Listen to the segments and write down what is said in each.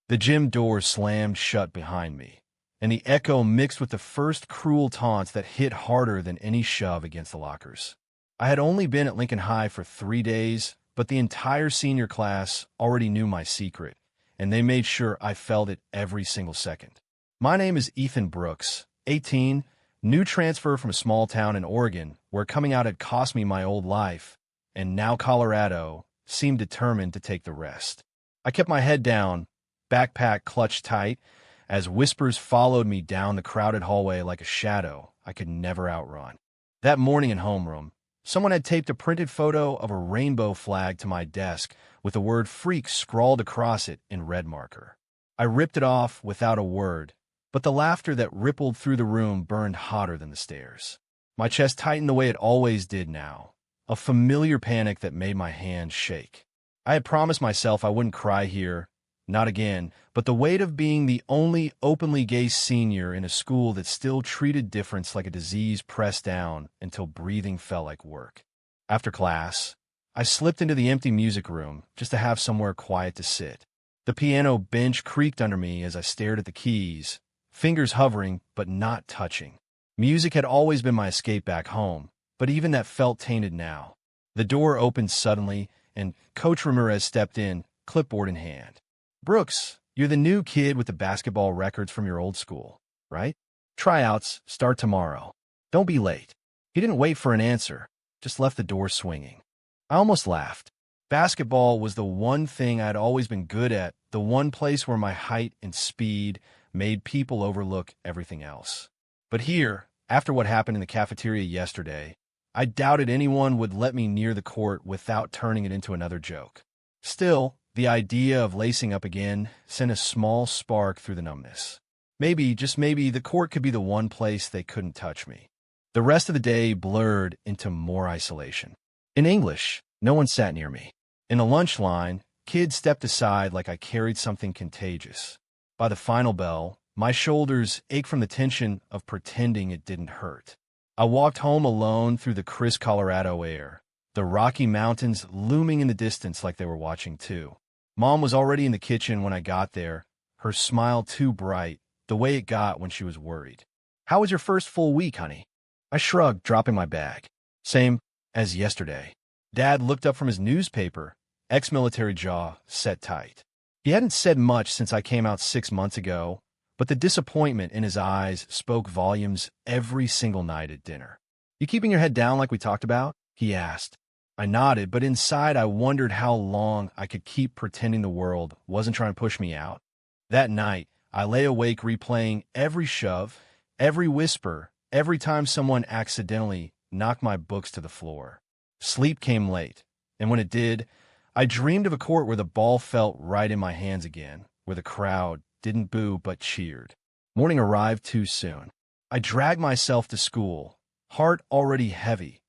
The gym door slammed shut behind me, and the echo mixed with the first cruel taunts that hit harder than any shove against the lockers. I had only been at Lincoln High for 3 days, but the entire senior class already knew my secret, and they made sure I felt it every single second. My name is Ethan Brooks, 18, new transfer from a small town in Oregon, where coming out had cost me my old life, and now Colorado seemed determined to take the rest. I kept my head down, backpack clutched tight, as whispers followed me down the crowded hallway like a shadow I could never outrun. That morning in homeroom, someone had taped a printed photo of a rainbow flag to my desk with the word freak scrawled across it in red marker. I ripped it off without a word, but the laughter that rippled through the room burned hotter than the stares. My chest tightened the way it always did now, a familiar panic that made my hands shake. I had promised myself I wouldn't cry here, not again, but the weight of being the only openly gay senior in a school that still treated difference like a disease pressed down until breathing felt like work. After class, I slipped into the empty music room just to have somewhere quiet to sit. The piano bench creaked under me as I stared at the keys, fingers hovering but not touching. Music had always been my escape back home, but even that felt tainted now. The door opened suddenly, and Coach Ramirez stepped in, clipboard in hand. "Brooks, you're the new kid with the basketball records from your old school, right? Tryouts start tomorrow. Don't be late." He didn't wait for an answer, just left the door swinging. I almost laughed. Basketball was the one thing I'd always been good at, the one place where my height and speed made people overlook everything else. But here, after what happened in the cafeteria yesterday, I doubted anyone would let me near the court without turning it into another joke. Still, the idea of lacing up again sent a small spark through the numbness. Maybe, just maybe, the court could be the one place they couldn't touch me. The rest of the day blurred into more isolation. In English, no one sat near me. In the lunch line, kids stepped aside like I carried something contagious. By the final bell, my shoulders ached from the tension of pretending it didn't hurt. I walked home alone through the crisp Colorado air, the Rocky Mountains looming in the distance like they were watching too. Mom was already in the kitchen when I got there, her smile too bright, the way it got when she was worried. "How was your first full week, honey?" I shrugged, dropping my bag. "Same as yesterday." Dad looked up from his newspaper, ex-military jaw set tight. He hadn't said much since I came out 6 months ago, but the disappointment in his eyes spoke volumes every single night at dinner. "You keeping your head down like we talked about?" he asked. I nodded, but inside I wondered how long I could keep pretending the world wasn't trying to push me out. That night, I lay awake replaying every shove, every whisper, every time someone accidentally knocked my books to the floor. Sleep came late, and when it did, I dreamed of a court where the ball felt right in my hands again, where the crowd didn't boo but cheered. Morning arrived too soon. I dragged myself to school, heart already heavy,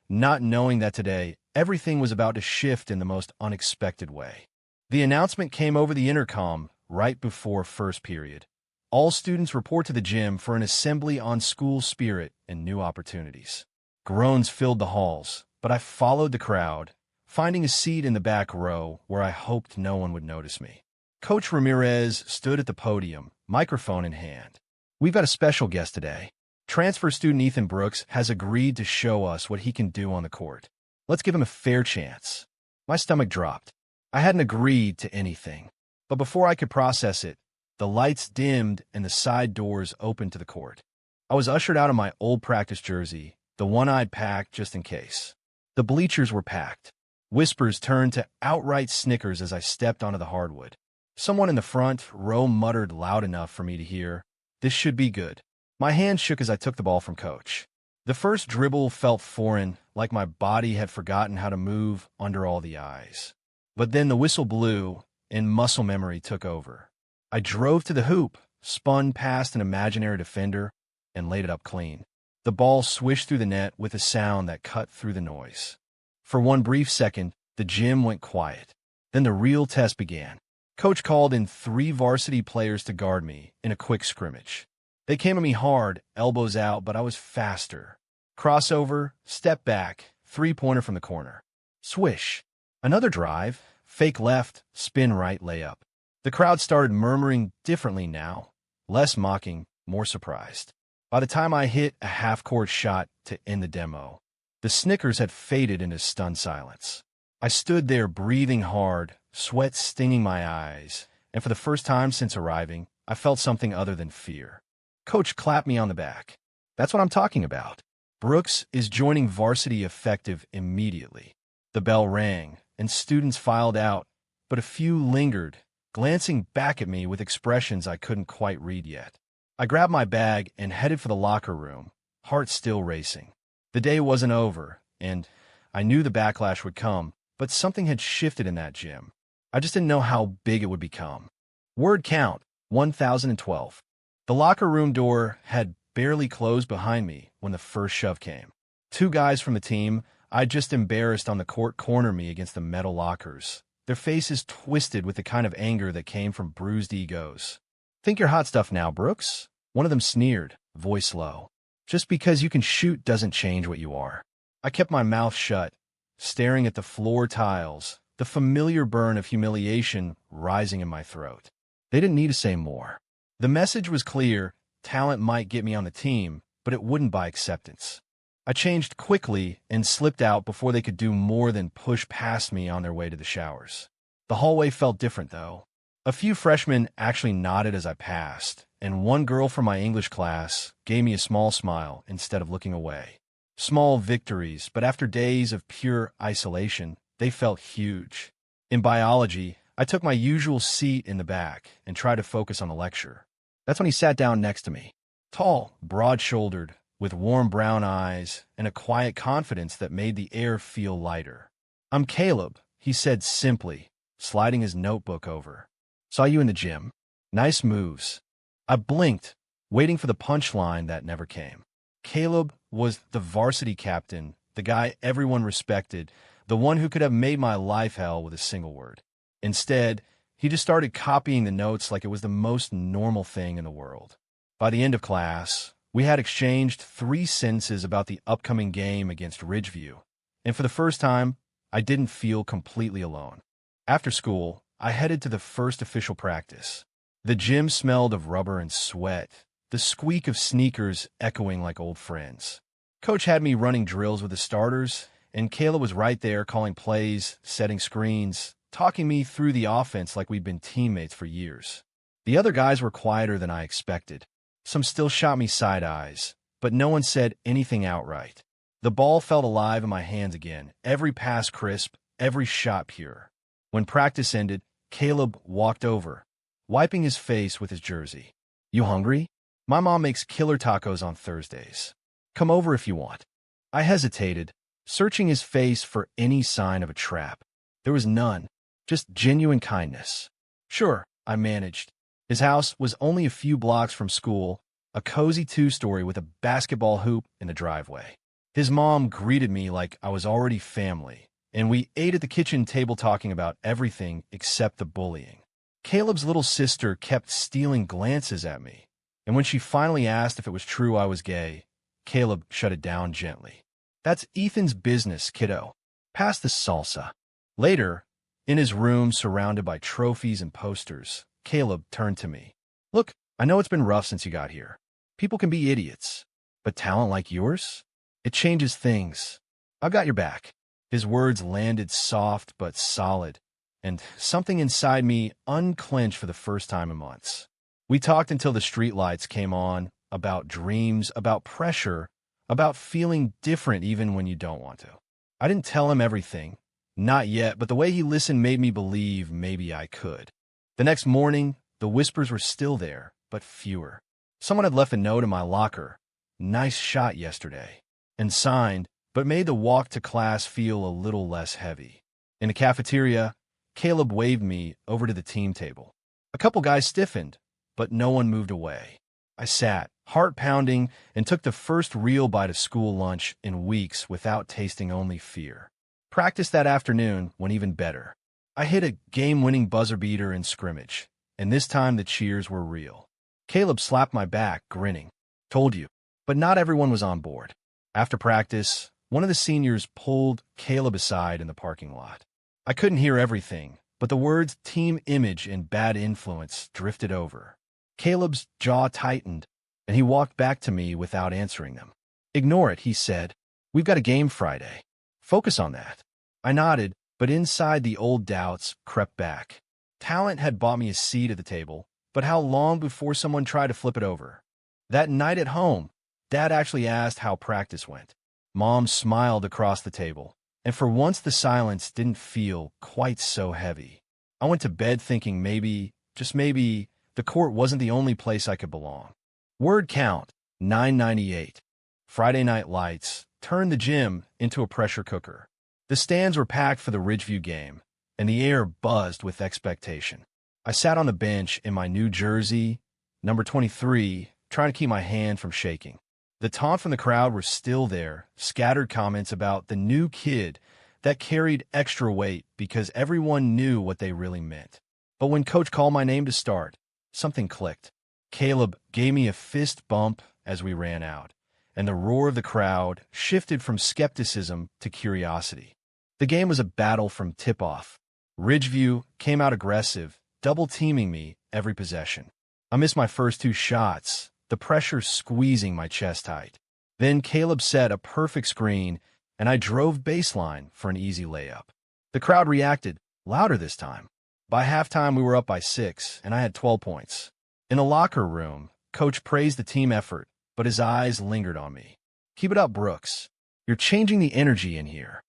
not knowing that today everything was about to shift in the most unexpected way. The announcement came over the intercom right before first period. All students report to the gym for an assembly on school spirit and new opportunities. Groans filled the halls, but I followed the crowd, finding a seat in the back row where I hoped no one would notice me. Coach Ramirez stood at the podium, microphone in hand. "We've got a special guest today. Transfer student Ethan Brooks has agreed to show us what he can do on the court. Let's give him a fair chance." My stomach dropped. I hadn't agreed to anything. But before I could process it, the lights dimmed and the side doors opened to the court. I was ushered out of my old practice jersey, the one I'd packed just in case. The bleachers were packed. Whispers turned to outright snickers as I stepped onto the hardwood. Someone in the front row muttered loud enough for me to hear, "This should be good." My hand shook as I took the ball from Coach. The first dribble felt foreign, like my body had forgotten how to move under all the eyes. But then the whistle blew, and muscle memory took over. I drove to the hoop, spun past an imaginary defender, and laid it up clean. The ball swished through the net with a sound that cut through the noise. For one brief second, the gym went quiet. Then the real test began. Coach called in 3 varsity players to guard me in a quick scrimmage. They came at me hard, elbows out, but I was faster. Crossover, step back, 3-pointer from the corner. Swish. Another drive, fake left, spin right layup. The crowd started murmuring differently now, less mocking, more surprised. By the time I hit a half-court shot to end the demo, the snickers had faded into stunned silence. I stood there breathing hard, sweat stinging my eyes, and for the first time since arriving, I felt something other than fear. Coach clapped me on the back. That's what I'm talking about. Brooks is joining varsity effective immediately. The bell rang, and students filed out, but a few lingered, glancing back at me with expressions I couldn't quite read yet. I grabbed my bag and headed for the locker room, heart still racing. The day wasn't over, and I knew the backlash would come, but something had shifted in that gym. I just didn't know how big it would become. Word count, 1,012. The locker room door had barely closed behind me when the first shove came. Two guys from the team I'd just embarrassed on the court cornered me against the metal lockers, their faces twisted with the kind of anger that came from bruised egos. "Think you're hot stuff now, Brooks?" One of them sneered, voice low. "Just because you can shoot doesn't change what you are." I kept my mouth shut, staring at the floor tiles, the familiar burn of humiliation rising in my throat. They didn't need to say more. The message was clear: talent might get me on the team, but it wouldn't buy acceptance. I changed quickly and slipped out before they could do more than push past me on their way to the showers. The hallway felt different, though. A few freshmen actually nodded as I passed, and one girl from my English class gave me a small smile instead of looking away. Small victories, but after days of pure isolation, they felt huge. In biology, I took my usual seat in the back and tried to focus on the lecture. That's when he sat down next to me. Tall, broad-shouldered, with warm brown eyes and a quiet confidence that made the air feel lighter. "I'm Caleb," he said simply, sliding his notebook over. "Saw you in the gym. Nice moves." I blinked, waiting for the punchline that never came. Caleb was the varsity captain, the guy everyone respected, the one who could have made my life hell with a single word. Instead, he just started copying the notes like it was the most normal thing in the world. By the end of class, we had exchanged 3 sentences about the upcoming game against Ridgeview, and for the first time, I didn't feel completely alone. After school, I headed to the first official practice. The gym smelled of rubber and sweat, the squeak of sneakers echoing like old friends. Coach had me running drills with the starters, and Kayla was right there calling plays, setting screens, talking me through the offense like we'd been teammates for years. The other guys were quieter than I expected. Some still shot me side eyes, but no one said anything outright. The ball felt alive in my hands again, every pass crisp, every shot pure. When practice ended, Caleb walked over, wiping his face with his jersey. "You hungry? My mom makes killer tacos on Thursdays. Come over if you want." I hesitated, searching his face for any sign of a trap. There was none, just genuine kindness. "Sure," I managed. His house was only a few blocks from school, a cozy 2-story with a basketball hoop in the driveway. His mom greeted me like I was already family, and we ate at the kitchen table talking about everything except the bullying. Caleb's little sister kept stealing glances at me, and when she finally asked if it was true I was gay, Caleb shut it down gently. "That's Ethan's business, kiddo. Pass the salsa." Later, in his room surrounded by trophies and posters, Caleb turned to me. "Look, I know it's been rough since you got here. People can be idiots, but talent like yours? It changes things. I've got your back." His words landed soft but solid, and something inside me unclenched for the first time in months. We talked until the streetlights came on, about dreams, about pressure, about feeling different even when you don't want to. I didn't tell him everything, not yet, but the way he listened made me believe maybe I could. The next morning, the whispers were still there, but fewer. Someone had left a note in my locker, "Nice shot yesterday," and signed, but made the walk to class feel a little less heavy. In the cafeteria, Caleb waved me over to the team table. A couple guys stiffened, but no one moved away. I sat, heart pounding, and took the first real bite of school lunch in weeks without tasting only fear. Practice that afternoon went even better. I hit a game-winning buzzer beater in scrimmage, and this time the cheers were real. Caleb slapped my back, grinning. "Told you." But not everyone was on board. After practice, one of the seniors pulled Caleb aside in the parking lot. I couldn't hear everything, but the words team image and bad influence drifted over. Caleb's jaw tightened, and he walked back to me without answering them. "Ignore it," he said. "We've got a game Friday. Focus on that." I nodded, but inside the old doubts crept back. Talent had bought me a seat at the table, but how long before someone tried to flip it over? That night at home, Dad actually asked how practice went. Mom smiled across the table, and for once the silence didn't feel quite so heavy. I went to bed thinking maybe, just maybe, the court wasn't the only place I could belong. Word count, 998. Friday night lights turned the gym into a pressure cooker. The stands were packed for the Ridgeview game, and the air buzzed with expectation. I sat on the bench in my new jersey, number 23, trying to keep my hand from shaking. The taunt from the crowd were still there, scattered comments about the new kid that carried extra weight because everyone knew what they really meant. But when Coach called my name to start, something clicked. Caleb gave me a fist bump as we ran out, and the roar of the crowd shifted from skepticism to curiosity. The game was a battle from tip-off. Ridgeview came out aggressive, double-teaming me every possession. I missed my first two shots, the pressure squeezing my chest tight. Then Caleb set a perfect screen, and I drove baseline for an easy layup. The crowd reacted, louder this time. By halftime, we were up by 6, and I had 12 points. In the locker room, Coach praised the team effort, but his eyes lingered on me. "Keep it up, Brooks. You're changing the energy in here."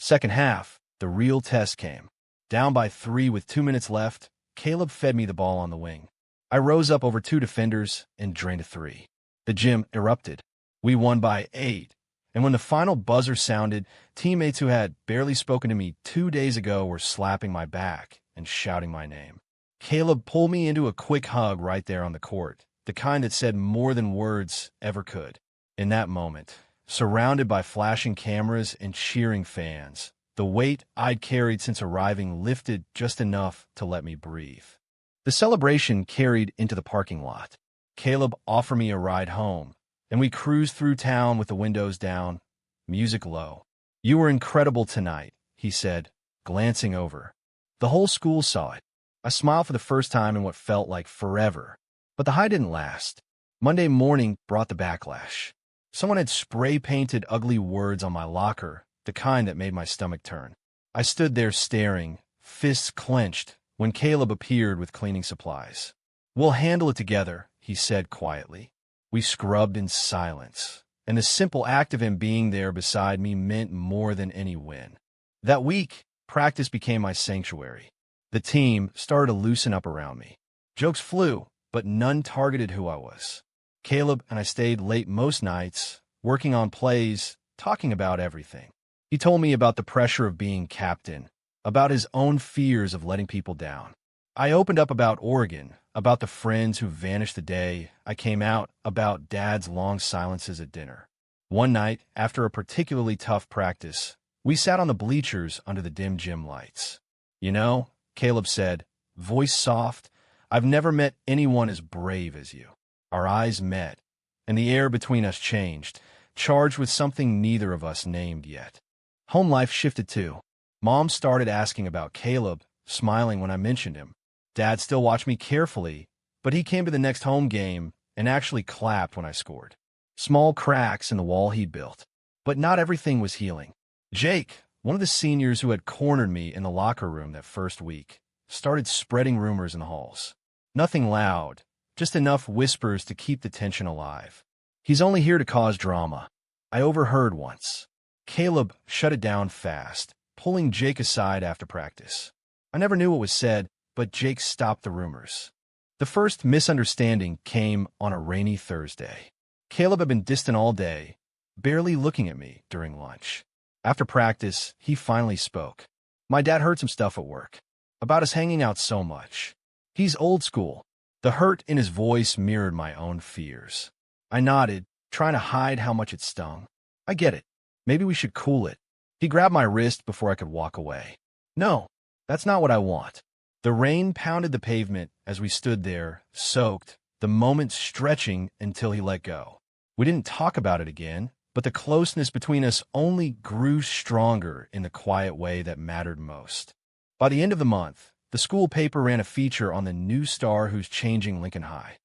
Second half, the real test came. Down by 3 with 2 minutes left, Caleb fed me the ball on the wing. I rose up over 2 defenders and drained a 3. The gym erupted. We won by 8. And when the final buzzer sounded, teammates who had barely spoken to me 2 days ago were slapping my back and shouting my name. Caleb pulled me into a quick hug right there on the court, the kind that said more than words ever could. In that moment, surrounded by flashing cameras and cheering fans, the weight I'd carried since arriving lifted just enough to let me breathe. The celebration carried into the parking lot. Caleb offered me a ride home, and we cruised through town with the windows down, music low. "You were incredible tonight," he said, glancing over. The whole school saw it. I smiled for the first time in what felt like forever. But the high didn't last. Monday morning brought the backlash. Someone had spray-painted ugly words on my locker, the kind that made my stomach turn. I stood there staring, fists clenched, when Caleb appeared with cleaning supplies. "We'll handle it together," he said quietly. We scrubbed in silence, and the simple act of him being there beside me meant more than any win. That week, practice became my sanctuary. The team started to loosen up around me. Jokes flew, but none targeted who I was. Caleb and I stayed late most nights, working on plays, talking about everything. He told me about the pressure of being captain, about his own fears of letting people down. I opened up about Oregon, about the friends who vanished the day I came out, about Dad's long silences at dinner. One night, after a particularly tough practice, we sat on the bleachers under the dim gym lights. "You know," Caleb said, voice soft, "I've never met anyone as brave as you." Our eyes met, and the air between us changed, charged with something neither of us named yet. Home life shifted too. Mom started asking about Caleb, smiling when I mentioned him. Dad still watched me carefully, but he came to the next home game and actually clapped when I scored. Small cracks in the wall he'd built. But not everything was healing. Jake, one of the seniors who had cornered me in the locker room that first week, started spreading rumors in the halls. Nothing loud, just enough whispers to keep the tension alive. "He's only here to cause drama," I overheard once. Caleb shut it down fast, pulling Jake aside after practice. I never knew what was said, but Jake stopped the rumors. The first misunderstanding came on a rainy Thursday. Caleb had been distant all day, barely looking at me during lunch. After practice, he finally spoke. "My dad heard some stuff at work about us hanging out so much. He's old school." The hurt in his voice mirrored my own fears. I nodded, trying to hide how much it stung. "I get it. Maybe we should cool it." He grabbed my wrist before I could walk away. "No, that's not what I want." The rain pounded the pavement as we stood there, soaked, the moment stretching until he let go. We didn't talk about it again, but the closeness between us only grew stronger in the quiet way that mattered most. By the end of the month, The school paper ran a feature on the new star who's changing Lincoln High.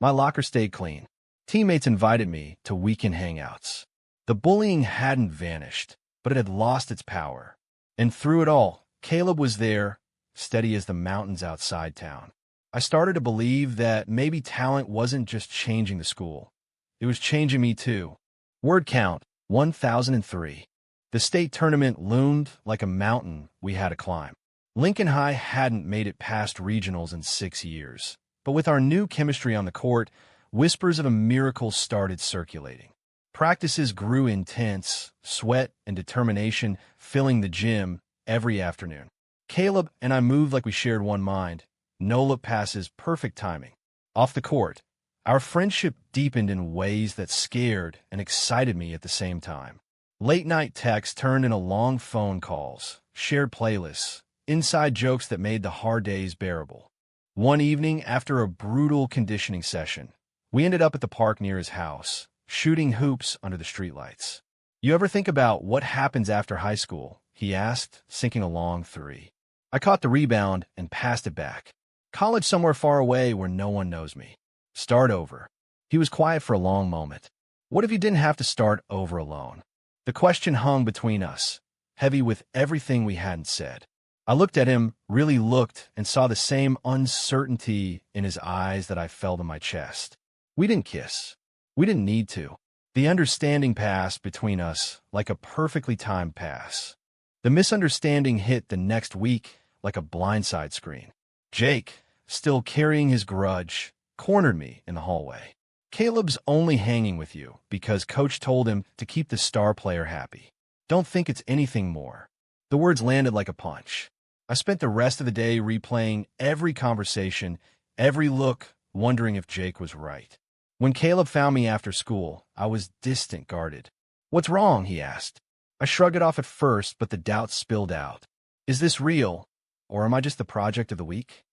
My locker stayed clean. Teammates invited me to weekend hangouts. The bullying hadn't vanished, but it had lost its power. And through it all, Caleb was there, steady as the mountains outside town. I started to believe that maybe talent wasn't just changing the school. It was changing me too. Word count, 1,003. The state tournament loomed like a mountain we had to climb. Lincoln High hadn't made it past regionals in 6 years. But with our new chemistry on the court, whispers of a miracle started circulating. Practices grew intense, sweat and determination filling the gym every afternoon. Caleb and I moved like we shared one mind. No-look passes, perfect timing. Off the court, our friendship deepened in ways that scared and excited me at the same time. Late-night texts turned into long phone calls, shared playlists, inside jokes that made the hard days bearable. One evening, after a brutal conditioning session, we ended up at the park near his house, shooting hoops under the streetlights. "You ever think about what happens after high school?" he asked, sinking a long three. I caught the rebound and passed it back. "College somewhere far away where no one knows me. Start over." He was quiet for a long moment. What if he didn't have to start over alone? The question hung between us, heavy with everything we hadn't said. I looked at him, really looked, and saw the same uncertainty in his eyes that I felt in my chest. We didn't kiss. We didn't need to. The understanding passed between us like a perfectly timed pass. The misunderstanding hit the next week like a blindside screen. Jake, still carrying his grudge, cornered me in the hallway. "Caleb's only hanging with you because coach told him to keep the star player happy. Don't think it's anything more." The words landed like a punch. I spent the rest of the day replaying every conversation, every look, wondering if Jake was right. When Caleb found me after school, I was distant, guarded. "What's wrong?" he asked. I shrugged it off at first, but the doubt spilled out. "Is this real, or am I just the project of the week?"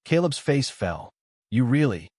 Caleb's face fell. "You really